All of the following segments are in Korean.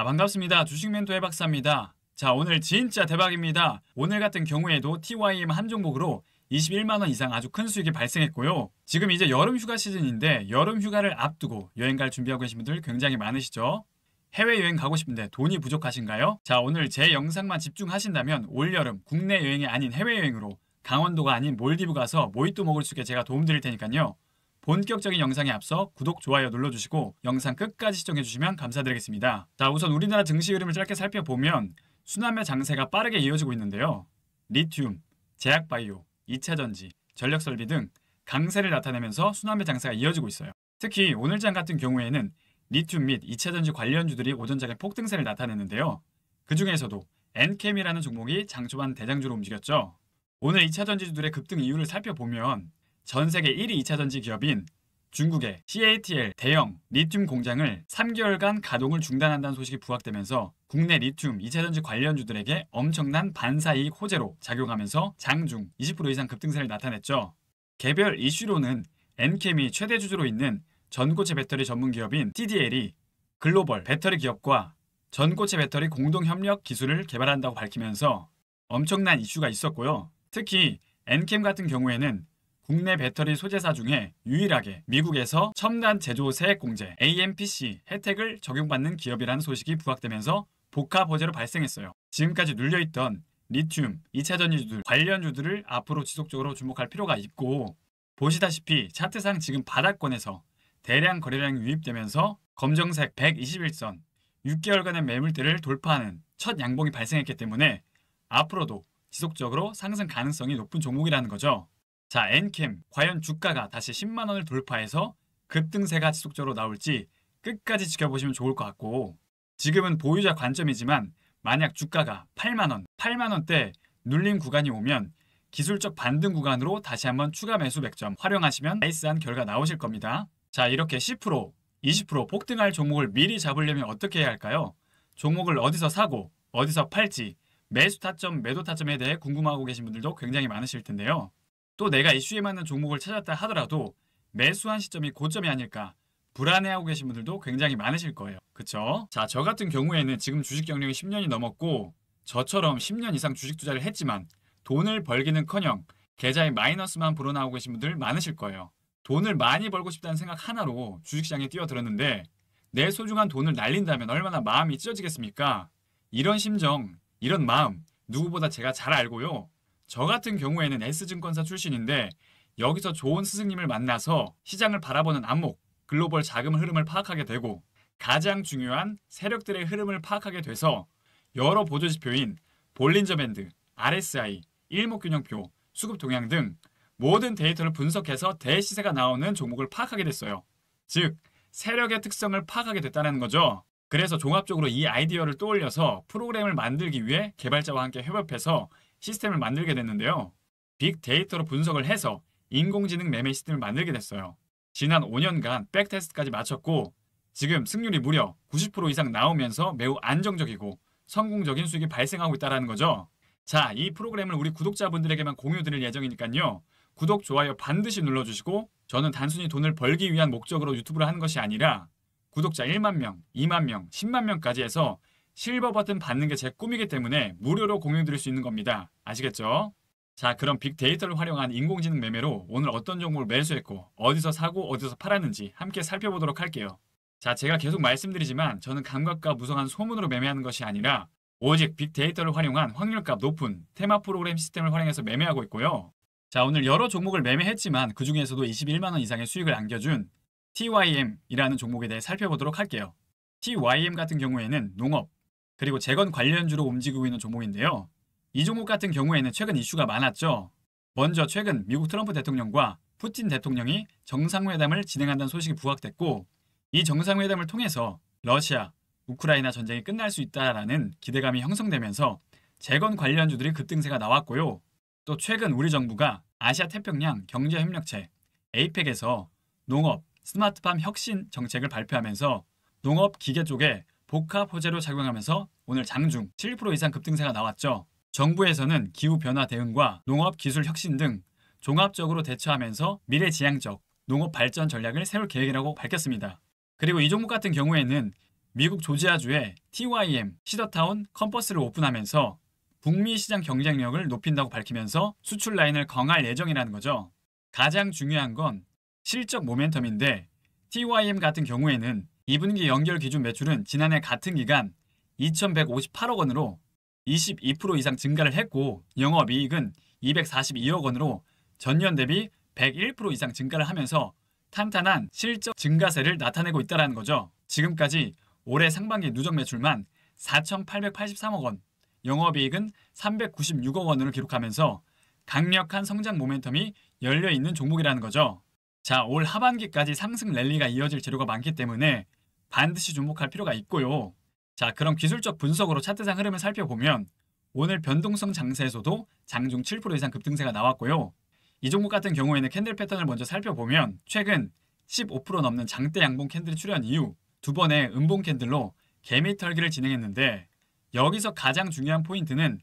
자, 반갑습니다. 주식 멘토의 박사입니다. 자, 오늘 진짜 대박입니다. 오늘 같은 경우에도 TYM 한 종목으로 21만원 이상 아주 큰 수익이 발생했고요. 지금 이제 여름 휴가 시즌인데 여름 휴가를 앞두고 여행 갈 준비하고 계신 분들 굉장히 많으시죠? 해외여행 가고 싶은데 돈이 부족하신가요? 자, 오늘 제 영상만 집중하신다면 올여름 국내 여행이 아닌 해외여행으로 강원도가 아닌 몰디브 가서 모히또 먹을 수 있게 제가 도움드릴 테니까요. 본격적인 영상에 앞서 구독, 좋아요 눌러주시고 영상 끝까지 시청해주시면 감사드리겠습니다. 자, 우선 우리나라 증시 흐름을 짧게 살펴보면 순환매 장세가 빠르게 이어지고 있는데요. 리튬, 제약바이오, 2차전지, 전력설비 등 강세를 나타내면서 순환매 장세가 이어지고 있어요. 특히 오늘장 같은 경우에는 리튬 및 2차전지 관련주들이 오전장에 폭등세를 나타냈는데요. 그 중에서도 엔캠이라는 종목이 장 초반 대장주로 움직였죠. 오늘 2차전지주들의 급등 이유를 살펴보면 전 세계 1위 2차전지 기업인 중국의 CATL 대형 리튬 공장을 3개월간 가동을 중단한다는 소식이 부각되면서 국내 리튬 2차전지 관련주들에게 엄청난 반사이익 호재로 작용하면서 장중 20% 이상 급등세를 나타냈죠. 개별 이슈로는 엔캠이 최대 주주로 있는 전고체 배터리 전문 기업인 TDL이 글로벌 배터리 기업과 전고체 배터리 공동 협력 기술을 개발한다고 밝히면서 엄청난 이슈가 있었고요. 특히 엔캠 같은 경우에는 국내 배터리 소재사 중에 유일하게 미국에서 첨단 제조 세액 공제 AMPC 혜택을 적용받는 기업이라는 소식이 부각되면서 복합 호재로 발생했어요. 지금까지 눌려있던 리튬, 2차전지주들 관련주들을 앞으로 지속적으로 주목할 필요가 있고, 보시다시피 차트상 지금 바닥권에서 대량 거래량이 유입되면서 검정색 121선 6개월간의 매물대를 돌파하는 첫 양봉이 발생했기 때문에 앞으로도 지속적으로 상승 가능성이 높은 종목이라는 거죠. 자, 엔캠 과연 주가가 다시 10만원을 돌파해서 급등세가 지속적으로 나올지 끝까지 지켜보시면 좋을 것 같고, 지금은 보유자 관점이지만 만약 주가가 8만원대 눌림 구간이 오면 기술적 반등 구간으로 다시 한번 추가 매수 맥점 활용하시면 나이스한 결과 나오실 겁니다. 자, 이렇게 10%, 20% 폭등할 종목을 미리 잡으려면 어떻게 해야 할까요? 종목을 어디서 사고 어디서 팔지 매수 타점, 매도 타점에 대해 궁금하고 계신 분들도 굉장히 많으실 텐데요. 또 내가 이슈에 맞는 종목을 찾았다 하더라도 매수한 시점이 고점이 아닐까 불안해하고 계신 분들도 굉장히 많으실 거예요. 그쵸? 자, 저 같은 경우에는 지금 주식 경력이 10년이 넘었고 저처럼 10년 이상 주식 투자를 했지만 돈을 벌기는커녕 계좌에 마이너스만 불어나오고 계신 분들 많으실 거예요. 돈을 많이 벌고 싶다는 생각 하나로 주식시장에 뛰어들었는데 내 소중한 돈을 날린다면 얼마나 마음이 찢어지겠습니까? 이런 심정, 이런 마음 누구보다 제가 잘 알고요. 저 같은 경우에는 S증권사 출신인데 여기서 좋은 스승님을 만나서 시장을 바라보는 안목, 글로벌 자금 흐름을 파악하게 되고 가장 중요한 세력들의 흐름을 파악하게 돼서 여러 보조지표인 볼린저 밴드, RSI, 일목균형표, 수급 동향 등 모든 데이터를 분석해서 대시세가 나오는 종목을 파악하게 됐어요. 즉, 세력의 특성을 파악하게 됐다는 거죠. 그래서 종합적으로 이 아이디어를 떠올려서 프로그램을 만들기 위해 개발자와 함께 협업해서 시스템을 만들게 됐는데요. 빅데이터로 분석을 해서 인공지능 매매 시스템을 만들게 됐어요. 지난 5년간 백테스트까지 마쳤고 지금 승률이 무려 90% 이상 나오면서 매우 안정적이고 성공적인 수익이 발생하고 있다는 거죠. 자, 이 프로그램을 우리 구독자분들에게만 공유드릴 예정이니까요. 구독, 좋아요 반드시 눌러주시고, 저는 단순히 돈을 벌기 위한 목적으로 유튜브를 하는 것이 아니라 구독자 1만 명, 2만 명, 10만 명까지 해서 실버 버튼 받는 게 제 꿈이기 때문에 무료로 공유드릴 수 있는 겁니다. 아시겠죠? 자, 그럼 빅데이터를 활용한 인공지능 매매로 오늘 어떤 종목을 매수했고 어디서 사고 어디서 팔았는지 함께 살펴보도록 할게요. 자, 제가 계속 말씀드리지만 저는 감각과 무성한 소문으로 매매하는 것이 아니라 오직 빅데이터를 활용한 확률값 높은 테마 프로그램 시스템을 활용해서 매매하고 있고요. 자, 오늘 여러 종목을 매매했지만 그 중에서도 21만원 이상의 수익을 안겨준 TYM이라는 종목에 대해 살펴보도록 할게요. TYM 같은 경우에는 농업, 그리고 재건 관련주로 움직이고 있는 종목인데요. 이 종목 같은 경우에는 최근 이슈가 많았죠. 먼저 최근 미국 트럼프 대통령과 푸틴 대통령이 정상회담을 진행한다는 소식이 부각됐고, 이 정상회담을 통해서 러시아, 우크라이나 전쟁이 끝날 수 있다라는 기대감이 형성되면서 재건 관련주들이 급등세가 나왔고요. 또 최근 우리 정부가 아시아 태평양 경제협력체 APEC에서 농업, 스마트팜 혁신 정책을 발표하면서 농업 기계 쪽에 복합 호재로 작용하면서 오늘 장중 7% 이상 급등세가 나왔죠. 정부에서는 기후변화 대응과 농업 기술 혁신 등 종합적으로 대처하면서 미래지향적 농업 발전 전략을 세울 계획이라고 밝혔습니다. 그리고 이 종목 같은 경우에는 미국 조지아주에 TYM 시더타운 컴퍼스를 오픈하면서 북미 시장 경쟁력을 높인다고 밝히면서 수출 라인을 강화할 예정이라는 거죠. 가장 중요한 건 실적 모멘텀인데 TYM 같은 경우에는 2분기 연결 기준 매출은 지난해 같은 기간 2,158억 원으로 22% 이상 증가를 했고 영업이익은 242억 원으로 전년 대비 101% 이상 증가를 하면서 탄탄한 실적 증가세를 나타내고 있다는 거죠. 지금까지 올해 상반기 누적 매출만 4,883억 원, 영업이익은 396억 원을 기록하면서 강력한 성장 모멘텀이 열려있는 종목이라는 거죠. 자, 올 하반기까지 상승 랠리가 이어질 재료가 많기 때문에 반드시 주목할 필요가 있고요. 자, 그럼 기술적 분석으로 차트상 흐름을 살펴보면 오늘 변동성 장세에서도 장중 7% 이상 급등세가 나왔고요. 이 종목 같은 경우에는 캔들 패턴을 먼저 살펴보면 최근 15% 넘는 장대 양봉 캔들이 출현 이후 두 번의 음봉 캔들로 개미 털기를 진행했는데 여기서 가장 중요한 포인트는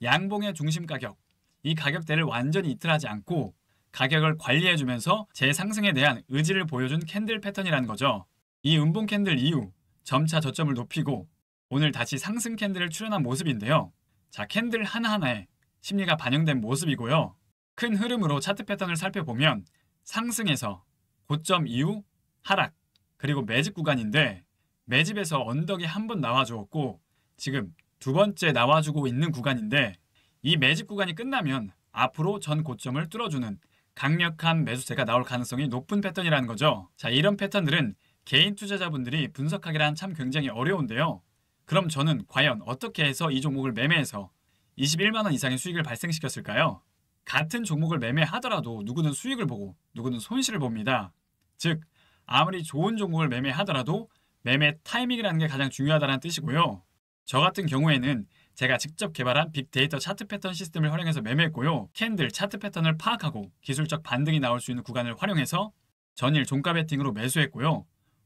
양봉의 중심 가격, 이 가격대를 완전히 이탈하지 않고 가격을 관리해주면서 재상승에 대한 의지를 보여준 캔들 패턴이라는 거죠. 이 음봉 캔들 이후 점차 저점을 높이고 오늘 다시 상승 캔들을 출현한 모습인데요. 자, 캔들 하나하나에 심리가 반영된 모습이고요. 큰 흐름으로 차트 패턴을 살펴보면 상승에서 고점 이후 하락, 그리고 매집 구간인데 매집에서 언덕이 한 번 나와주었고 지금 두 번째 나와주고 있는 구간인데 이 매집 구간이 끝나면 앞으로 전 고점을 뚫어주는 강력한 매수세가 나올 가능성이 높은 패턴이라는 거죠. 자, 이런 패턴들은 개인 투자자분들이 분석하기란 참 굉장히 어려운데요. 그럼 저는 과연 어떻게 해서 이 종목을 매매해서 21만 원 이상의 수익을 발생시켰을까요? 같은 종목을 매매하더라도 누구는 수익을 보고 누구는 손실을 봅니다. 즉, 아무리 좋은 종목을 매매하더라도 매매 타이밍이라는 게 가장 중요하다는 뜻이고요. 저 같은 경우에는 제가 직접 개발한 빅데이터 차트 패턴 시스템을 활용해서 매매했고요. 캔들 차트 패턴을 파악하고 기술적 반등이 나올 수 있는 구간을 활용해서 전일 종가 베팅으로 매수했고요.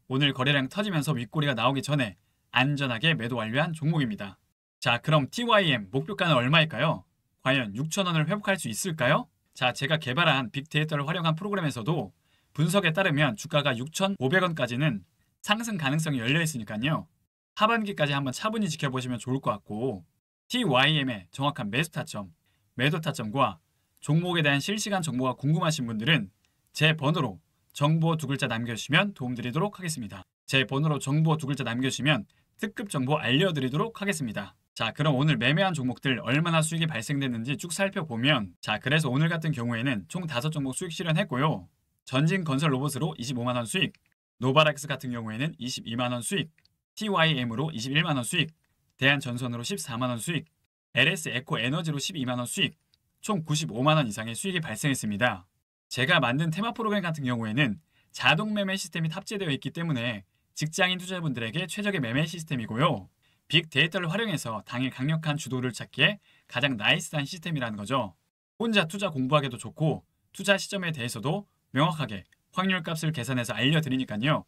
오늘 거래량 터지면서 윗꼬리가 나오기 전에 안전하게 매도 완료한 종목입니다. 자, 그럼 TYM 목표가는 얼마일까요? 과연 6,000원을 회복할 수 있을까요? 자, 제가 개발한 빅데이터를 활용한 프로그램에서도 분석에 따르면 주가가 6,500원까지는 상승 가능성이 열려 있으니까요. 하반기까지 한번 차분히 지켜보시면 좋을 것 같고 TYM의 정확한 매수 타점, 매도 타점과 종목에 대한 실시간 정보가 궁금하신 분들은 제 번호로 정보 두 글자 남겨주시면 도움드리도록 하겠습니다. 제 번호로 정보 두 글자 남겨주시면 특급 정보 알려드리도록 하겠습니다. 자, 그럼 오늘 매매한 종목들 얼마나 수익이 발생됐는지 쭉 살펴보면 자, 그래서 오늘 같은 경우에는 총 5종목 수익 실현했고요. 전진건설 로봇으로 25만원 수익, 노바렉스 같은 경우에는 22만원 수익, TYM으로 21만원 수익, 대한전선으로 14만원 수익, LS에코에너지로 12만원 수익, 총 95만원 이상의 수익이 발생했습니다. 제가 만든 테마 프로그램 같은 경우에는 자동 매매 시스템이 탑재되어 있기 때문에 직장인 투자자분들에게 최적의 매매 시스템이고요. 빅데이터를 활용해서 당일 강력한 주도를 찾기에 가장 나이스한 시스템이라는 거죠. 혼자 투자 공부하기도 좋고 투자 시점에 대해서도 명확하게 확률 값을 계산해서 알려드리니까요.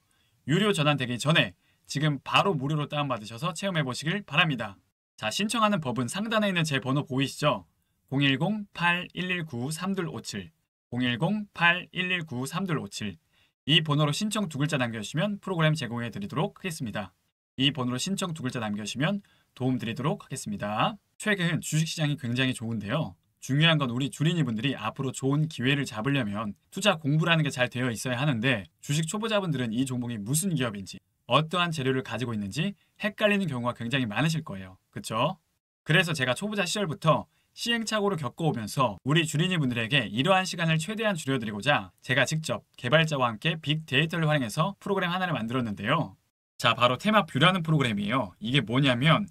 유료 전환되기 전에 지금 바로 무료로 다운받으셔서 체험해 보시길 바랍니다. 자, 신청하는 법은 상단에 있는 제 번호 보이시죠? 010-8119-3257 010-8119-3257 이 번호로 신청 두 글자 남겨주시면 프로그램 제공해 드리도록 하겠습니다. 이 번호로 신청 두 글자 남겨주시면 도움 드리도록 하겠습니다. 최근 주식시장이 굉장히 좋은데요. 중요한 건 우리 주린이분들이 앞으로 좋은 기회를 잡으려면 투자 공부라는 게 잘 되어 있어야 하는데 주식 초보자분들은 이 종목이 무슨 기업인지 어떠한 재료를 가지고 있는지 헷갈리는 경우가 굉장히 많으실 거예요. 그쵸? 그래서 제가 초보자 시절부터 시행착오를 겪어오면서 우리 주린이분들에게 이러한 시간을 최대한 줄여드리고자 제가 직접 개발자와 함께 빅데이터를 활용해서 프로그램 하나를 만들었는데요. 자, 바로 테마뷰라는 프로그램이에요. 이게 뭐냐면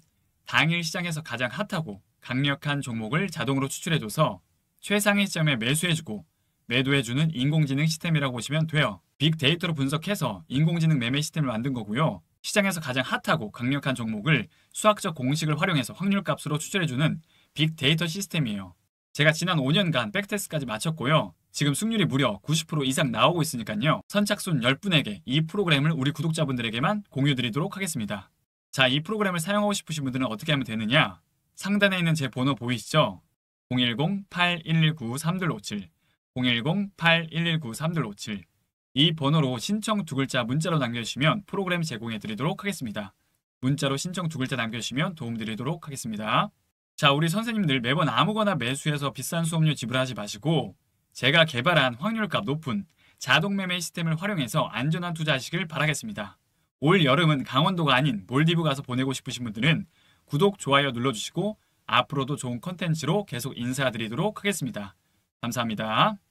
당일 시장에서 가장 핫하고 강력한 종목을 자동으로 추출해줘서 최상위 시점에 매수해주고 매도해주는 인공지능 시스템이라고 보시면 돼요. 빅데이터로 분석해서 인공지능 매매 시스템을 만든 거고요. 시장에서 가장 핫하고 강력한 종목을 수학적 공식을 활용해서 확률값으로 추출해주는 빅데이터 시스템이에요. 제가 지난 5년간 백테스트까지 마쳤고요. 지금 승률이 무려 90% 이상 나오고 있으니까요. 선착순 10분에게 이 프로그램을 우리 구독자분들에게만 공유드리도록 하겠습니다. 자, 이 프로그램을 사용하고 싶으신 분들은 어떻게 하면 되느냐? 상단에 있는 제 번호 보이시죠? 010-8119-3257 010-8119-3257 이 번호로 신청 두 글자 문자로 남겨주시면 프로그램 제공해 드리도록 하겠습니다. 문자로 신청 두 글자 남겨주시면 도움드리도록 하겠습니다. 자, 우리 선생님들 매번 아무거나 매수해서 비싼 수업료 지불하지 마시고 제가 개발한 확률값 높은 자동 매매 시스템을 활용해서 안전한 투자하시길 바라겠습니다. 올 여름은 강원도가 아닌 몰디브 가서 보내고 싶으신 분들은 구독, 좋아요 눌러주시고 앞으로도 좋은 컨텐츠로 계속 인사드리도록 하겠습니다. 감사합니다.